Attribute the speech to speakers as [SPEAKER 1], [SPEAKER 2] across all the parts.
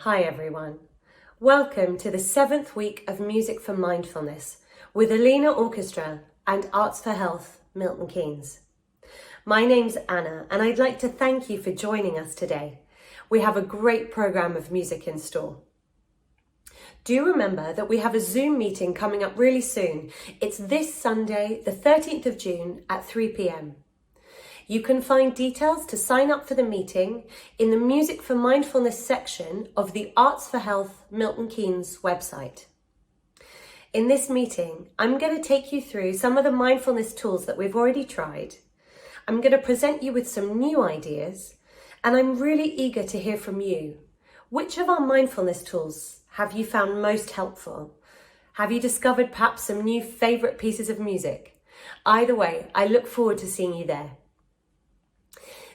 [SPEAKER 1] Hi everyone. Welcome to the 7th week of Music for Mindfulness with Alina Orchestra and Arts for Health, Milton Keynes. My name's Anna and I'd like to thank you for joining us today. We have a great programme of music in store. Do remember that we have a Zoom meeting coming up really soon. It's this Sunday, the 13th of June at 3 p.m. You can find details to sign up for the meeting in the Music for Mindfulness section of the Arts for Health Milton Keynes website. In this meeting, I'm going to take you through some of the mindfulness tools that we've already tried. I'm going to present you with some new ideas, and I'm really eager to hear from you. Which of our mindfulness tools have you found most helpful? Have you discovered perhaps some new favourite pieces of music? Either way, I look forward to seeing you there.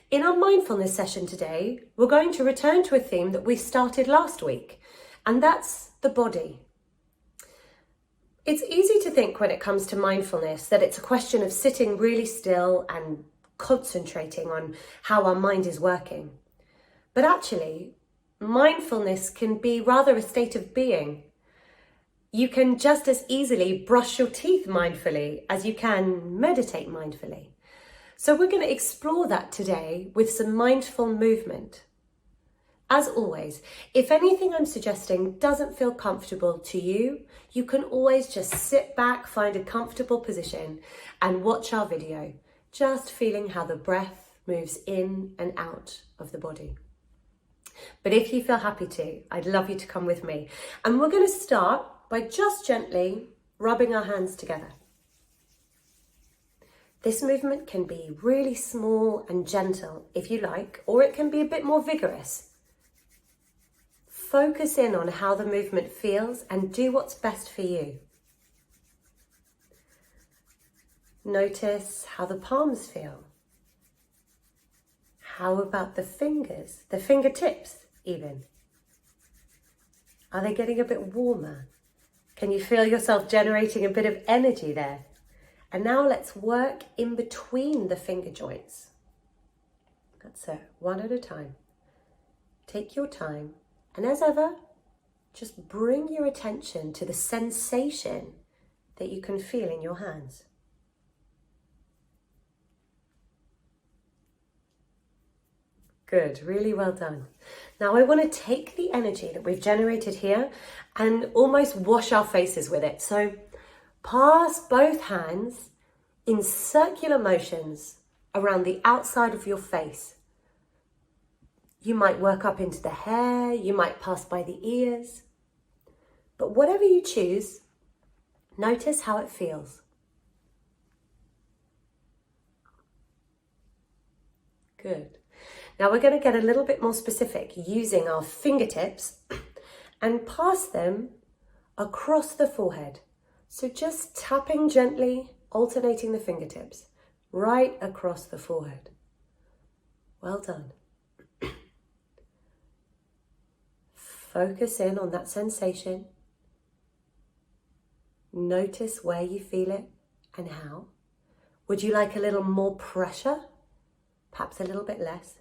[SPEAKER 1] In our mindfulness session today, we're going to return to a theme that we started last week, and that's the body. It's easy to think when it comes to mindfulness that it's a question of sitting really still and concentrating on how our mind is working. But actually, mindfulness can be rather a state of being. You can just as easily brush your teeth mindfully as you can meditate mindfully. So we're going to explore that today with some mindful movement. As always, if anything I'm suggesting doesn't feel comfortable to you, you can always just sit back, find a comfortable position and watch our video, just feeling how the breath moves in and out of the body. But if you feel happy to, I'd love you to come with me. And we're going to start by just gently rubbing our hands together. This movement can be really small and gentle if you like, or it can be a bit more vigorous. Focus in on how the movement feels and do what's best for you. Notice how the palms feel. How about the fingers, the fingertips even? Are they getting a bit warmer? Can you feel yourself generating a bit of energy there? And now let's work in between the finger joints. That's it, one at a time. Take your time, and as ever, just bring your attention to the sensation that you can feel in your hands. Good, really well done. Now I want to take the energy that we've generated here and almost wash our faces with it. So pass both hands in circular motions around the outside of your face. You might work up into the hair, you might pass by the ears, but whatever you choose, notice how it feels. Good. Now we're going to get a little bit more specific using our fingertips and pass them across the forehead. So just tapping gently, alternating the fingertips right across the forehead. Well done. Focus in on that sensation. Notice where you feel it and how. Would you like a little more pressure? Perhaps a little bit less.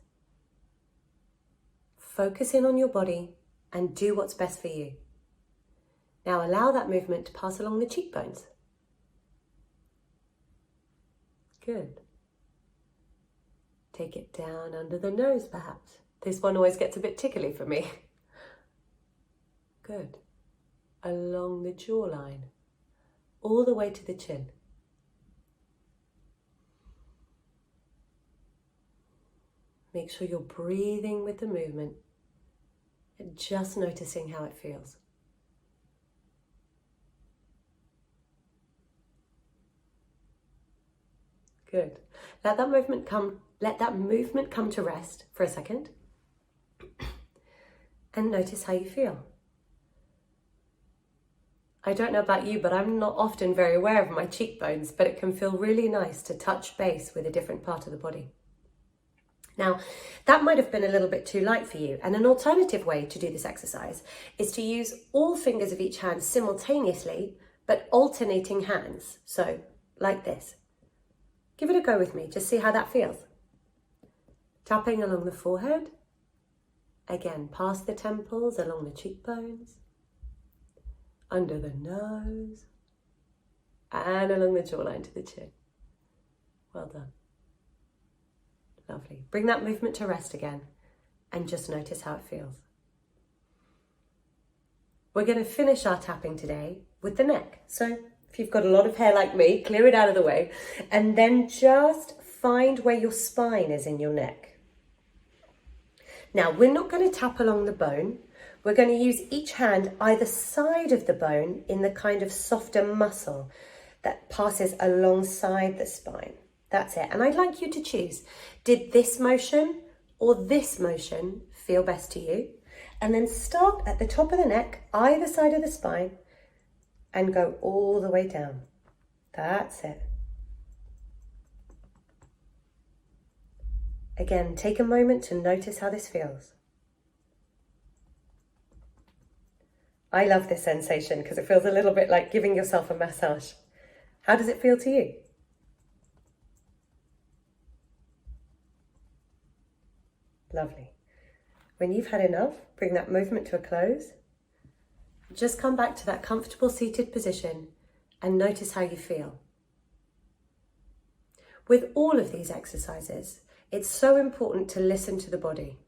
[SPEAKER 1] Focus in on your body and do what's best for you. Now allow that movement to pass along the cheekbones. Good. Take it down under the nose perhaps. This one always gets a bit tickly for me. Good. Along the jawline, all the way to the chin. Make sure you're breathing with the movement and just noticing how it feels. Good. Let that movement come to rest for a second. And notice how you feel. I don't know about you, but I'm not often very aware of my cheekbones, but it can feel really nice to touch base with a different part of the body. Now, that might have been a little bit too light for you, and an alternative way to do this exercise is to use all fingers of each hand simultaneously, but alternating hands. So, like this. Give it a go with me, just see how that feels. Tapping along the forehead Again, past the temples, along the cheekbones, under the nose, and along the jawline to the chin. Well done. Lovely. Bring that movement to rest again and just notice how it feels. We're going to finish our tapping today with the neck. So if you've got a lot of hair like me, clear it out of the way and then just find where your spine is in your neck. Now, we're not going to tap along the bone. We're going to use each hand either side of the bone in the kind of softer muscle that passes alongside the spine. That's it. And I'd like you to choose, did this motion or this motion feel best to you? And then start at the top of the neck, either side of the spine, and go all the way down. That's it. Again, take a moment to notice how this feels. I love this sensation because it feels a little bit like giving yourself a massage. How does it feel to you? Lovely. When you've had enough, bring that movement to a close. Just come back to that comfortable seated position and notice how you feel. With all of these exercises, it's so important to listen to the body.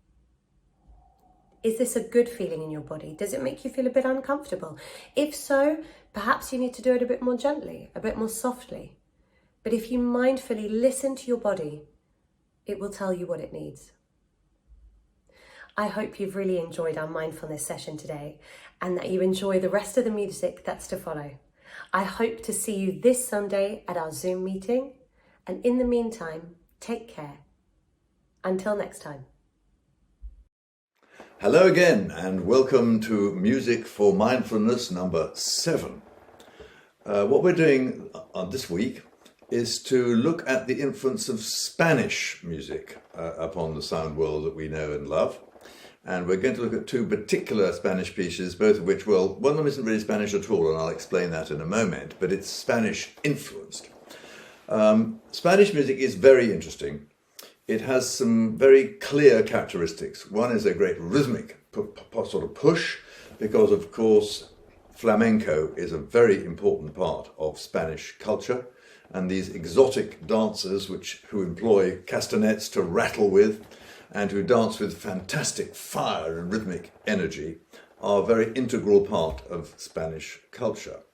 [SPEAKER 1] Is this a good feeling in your body? Does it make you feel a bit uncomfortable? If so, perhaps you need to do it a bit more gently, a bit more softly. But if you mindfully listen to your body, it will tell you what it needs. I hope you've really enjoyed our mindfulness session today and that you enjoy the rest of the music that's to follow. I hope to see you this Sunday at our Zoom meeting. And in the meantime, take care. Until next time.
[SPEAKER 2] Hello again and welcome to Music for Mindfulness number 7. What we're doing this week is to look at the influence of Spanish music upon the sound world that we know and love. And we're going to look at 2 particular Spanish pieces, both of which, well, one of them isn't really Spanish at all, and I'll explain that in a moment, but it's Spanish influenced. Spanish music is very interesting. It has some very clear characteristics. One is a great rhythmic sort of push, because of course flamenco is a very important part of Spanish culture, and these exotic dancers who employ castanets to rattle with and who dance with fantastic fire and rhythmic energy are a very integral part of Spanish culture.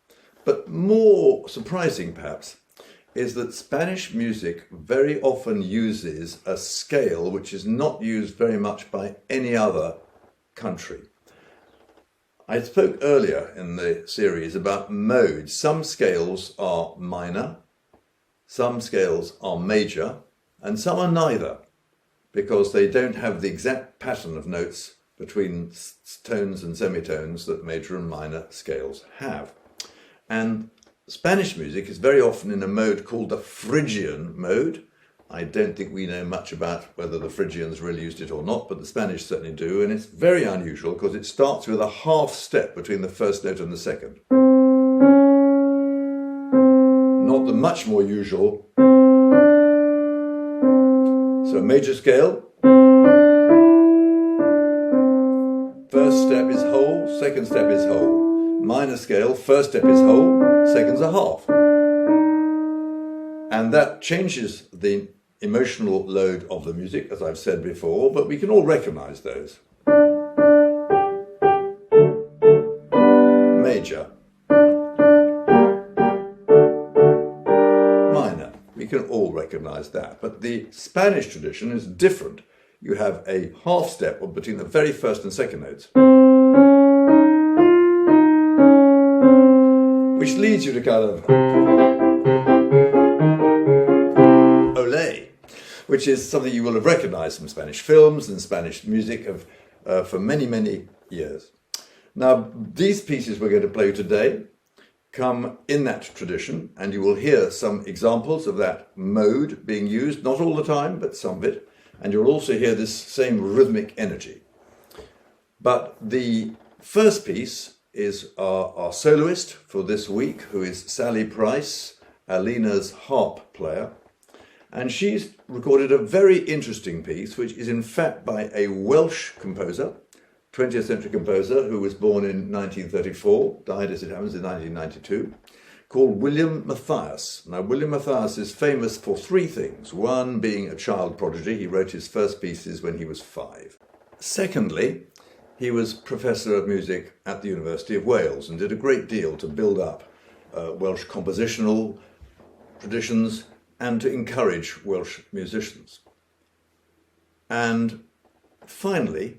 [SPEAKER 2] But more surprising perhaps is that Spanish music very often uses a scale which is not used very much by any other country. I spoke earlier in the series about modes. Some scales are minor, some scales are major, and some are neither, because they don't have the exact pattern of notes between tones and semitones that major and minor scales have. And Spanish music is very often in a mode called the Phrygian mode. I don't think we know much about whether the Phrygians really used it or not, but the Spanish certainly do, and it's very unusual because it starts with a half step between the first note and the second. Not the much more usual. So major scale, first step is whole, second step is whole. Minor scale, first step is whole, second's a half. And that changes the emotional load of the music, as I've said before, but we can all recognize those. Major. Minor. We can all recognize that. But the Spanish tradition is different. You have a half step between the very first and second notes, which leads you to kind of ole, which is something you will have recognized from Spanish films and Spanish music for many, many years. Now, these pieces we're going to play today come in that tradition, and you will hear some examples of that mode being used, not all the time, but some of it, and you'll also hear this same rhythmic energy. But the first piece is our soloist for this week, who is Sally Pryce, Alina's harp player. And she's recorded a very interesting piece, which is in fact by a Welsh composer 20th century composer who was born in 1934, died as it happens in 1992, called William Mathias. Now, William Mathias is famous for three things. One, being a child prodigy. He wrote his first pieces when he was 5. Secondly, he was professor of music at the University of Wales and did a great deal to build up Welsh compositional traditions and to encourage Welsh musicians. And finally,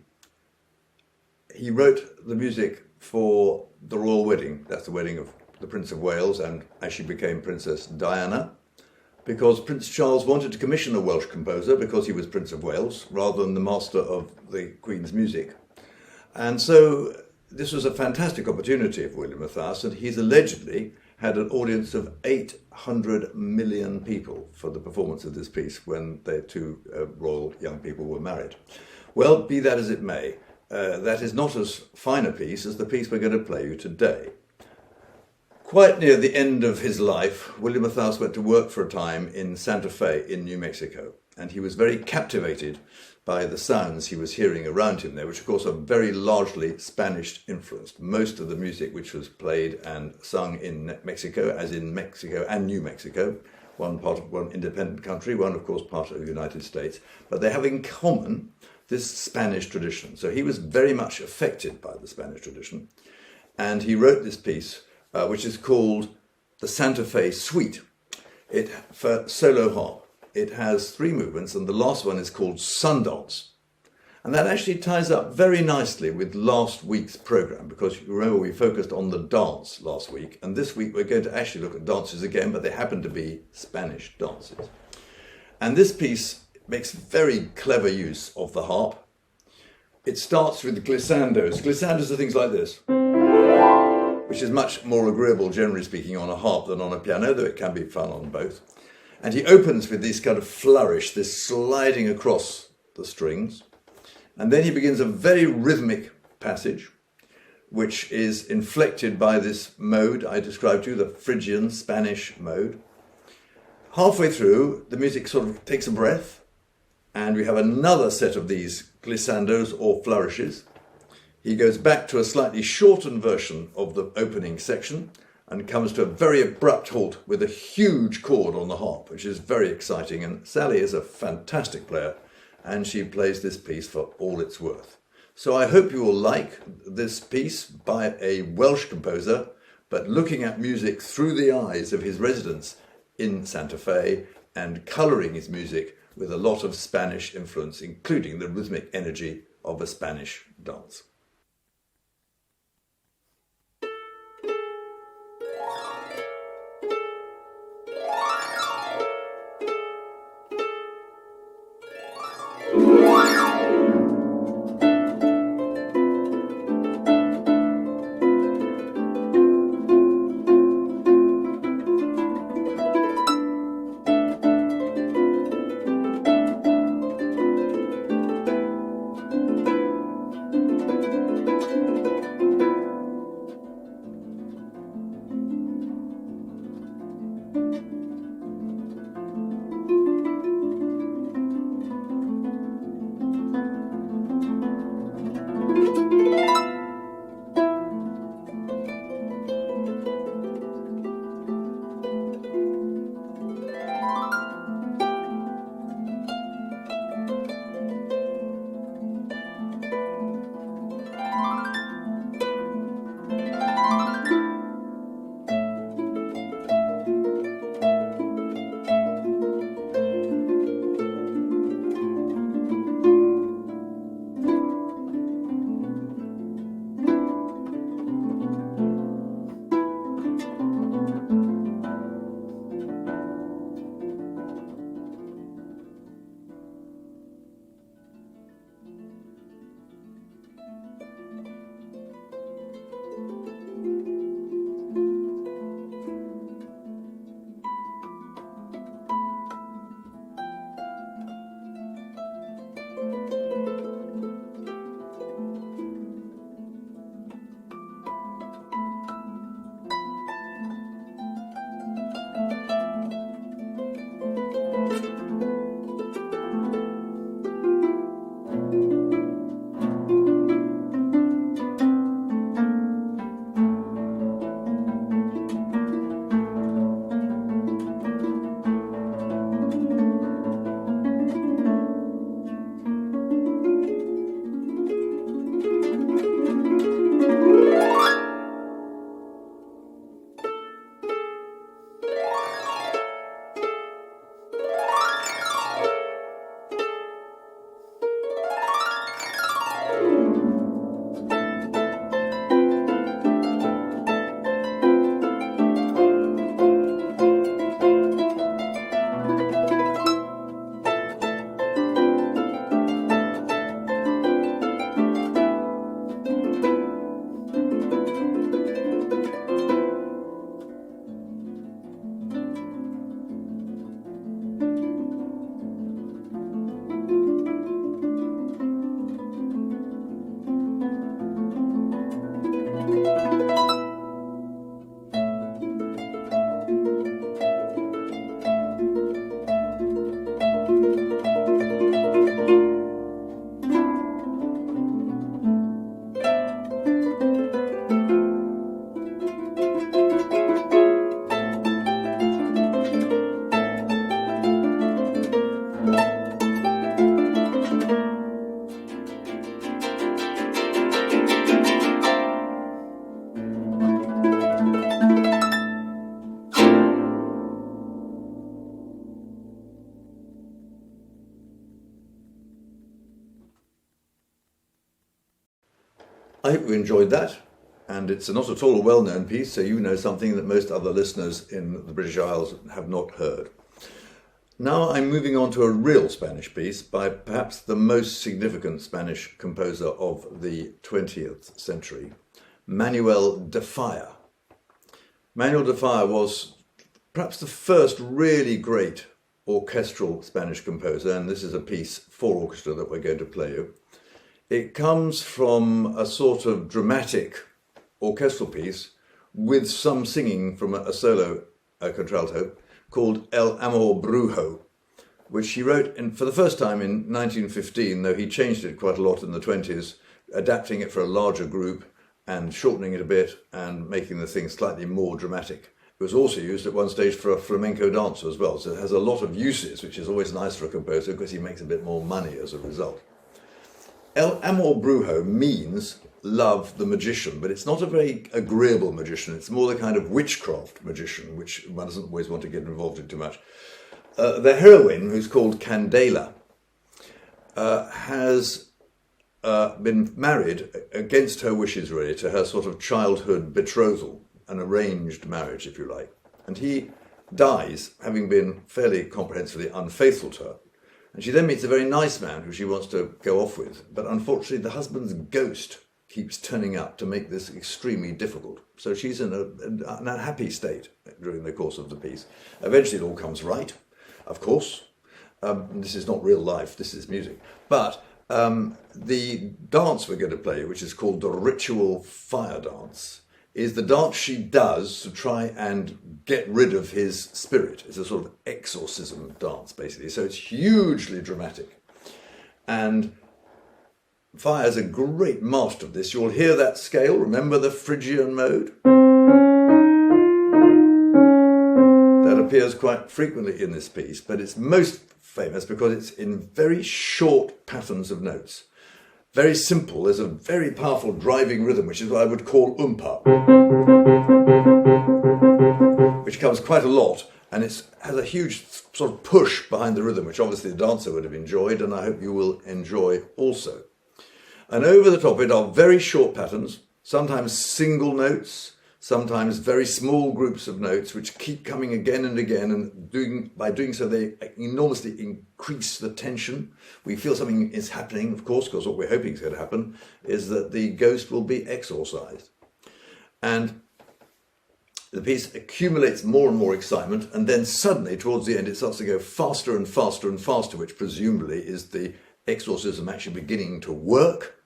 [SPEAKER 2] he wrote the music for the royal wedding. That's the wedding of the Prince of Wales and as she became Princess Diana, because Prince Charles wanted to commission a Welsh composer because he was Prince of Wales rather than the master of the Queen's music. And so this was a fantastic opportunity for William Mathias, and he's allegedly had an audience of 800 million people for the performance of this piece when their two royal young people were married. Well, be that as it may, that is not as fine a piece as the piece we're going to play you today. Quite near the end of his life, William Mathias went to work for a time in Santa Fe in New Mexico, and he was very captivated by the sounds he was hearing around him there, which of course are very largely Spanish influenced. Most of the music which was played and sung in Mexico, as in Mexico and New Mexico, one independent country, one of course part of the United States, but they have in common this Spanish tradition. So he was very much affected by the Spanish tradition, and he wrote this piece which is called the Santa Fe Suite for solo harp. It has 3 movements, and the last one is called Sundance. And that actually ties up very nicely with last week's programme, because you remember we focused on the dance last week, and this week we're going to actually look at dances again, but they happen to be Spanish dances. And this piece makes very clever use of the harp. It starts with glissandos. Glissandos are things like this, which is much more agreeable, generally speaking, on a harp than on a piano, though it can be fun on both. And he opens with this kind of flourish, this sliding across the strings. And then he begins a very rhythmic passage, which is inflected by this mode I described to you, the Phrygian Spanish mode. Halfway through, the music sort of takes a breath, and we have another set of these glissandos or flourishes. He goes back to a slightly shortened version of the opening section and comes to a very abrupt halt with a huge chord on the harp, which is very exciting. And Sally is a fantastic player, and she plays this piece for all it's worth. So I hope you will like this piece by a Welsh composer, but looking at music through the eyes of his residents in Santa Fe and colouring his music with a lot of Spanish influence, including the rhythmic energy of a Spanish dance. I hope you enjoyed that. And it's not at all a well-known piece, so you know something that most other listeners in the British Isles have not heard. Now I'm moving on to a real Spanish piece by perhaps the most significant Spanish composer of the 20th century, Manuel de Falla. Manuel de Falla was perhaps the first really great orchestral Spanish composer, and this is a piece for orchestra that we're going to play you. It comes from a sort of dramatic orchestral piece with some singing from a solo contralto called El Amor Brujo, which he wrote for the first time in 1915, though he changed it quite a lot in the 20s, adapting it for a larger group and shortening it a bit and making the thing slightly more dramatic. It was also used at one stage for a flamenco dancer as well, so it has a lot of uses, which is always nice for a composer because he makes a bit more money as a result. El Amor Brujo means love the magician, but it's not a very agreeable magician. It's more the kind of witchcraft magician, which one doesn't always want to get involved in too much. The heroine, who's called Candela, has been married against her wishes, really, to her sort of childhood betrothal, an arranged marriage, if you like. And he dies, having been fairly comprehensively unfaithful to her. And she then meets a very nice man who she wants to go off with. But unfortunately, the husband's ghost keeps turning up to make this extremely difficult. So she's in an unhappy state during the course of the piece. Eventually it all comes right, of course. This is not real life, this is music. But the dance we're going to play, which is called the Ritual Fire Dance, is the dance she does to try and get rid of his spirit. It's a sort of exorcism dance, basically. So it's hugely dramatic. And Falla is a great master of this. You'll hear that scale. Remember the Phrygian mode? That appears quite frequently in this piece, but it's most famous because it's in very short patterns of notes. Very simple. There's a very powerful driving rhythm, which is what I would call umpa, which comes quite a lot, and it has a huge sort of push behind the rhythm, which obviously the dancer would have enjoyed, and I hope you will enjoy also. And over the top of it are very short patterns, sometimes single notes, sometimes very small groups of notes which keep coming again and again, and by doing so they enormously increase the tension. We feel something is happening, of course, because what we're hoping is going to happen is that the ghost will be exorcised. And the piece accumulates more and more excitement, and then suddenly towards the end it starts to go faster and faster and faster, which presumably is the exorcism actually beginning to work.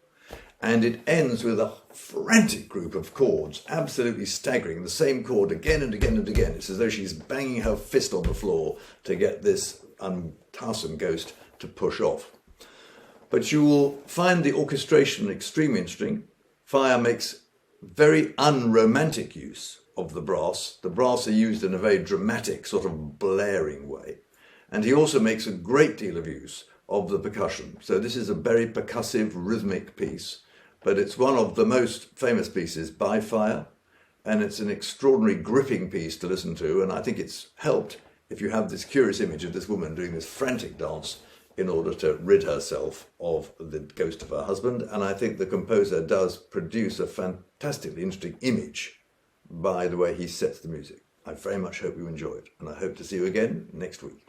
[SPEAKER 2] And it ends with a frantic group of chords, absolutely staggering, the same chord again and again and again. It's as though she's banging her fist on the floor to get this untiresome ghost to push off. But you will find the orchestration extremely interesting. Falla makes very unromantic use of the brass. The brass are used in a very dramatic, sort of blaring way. And he also makes a great deal of use of the percussion. So this is a very percussive, rhythmic piece. But it's one of the most famous pieces by Falla, and it's an extraordinary gripping piece to listen to, and I think it's helped if you have this curious image of this woman doing this frantic dance in order to rid herself of the ghost of her husband, and I think the composer does produce a fantastically interesting image by the way he sets the music. I very much hope you enjoy it, and I hope to see you again next week.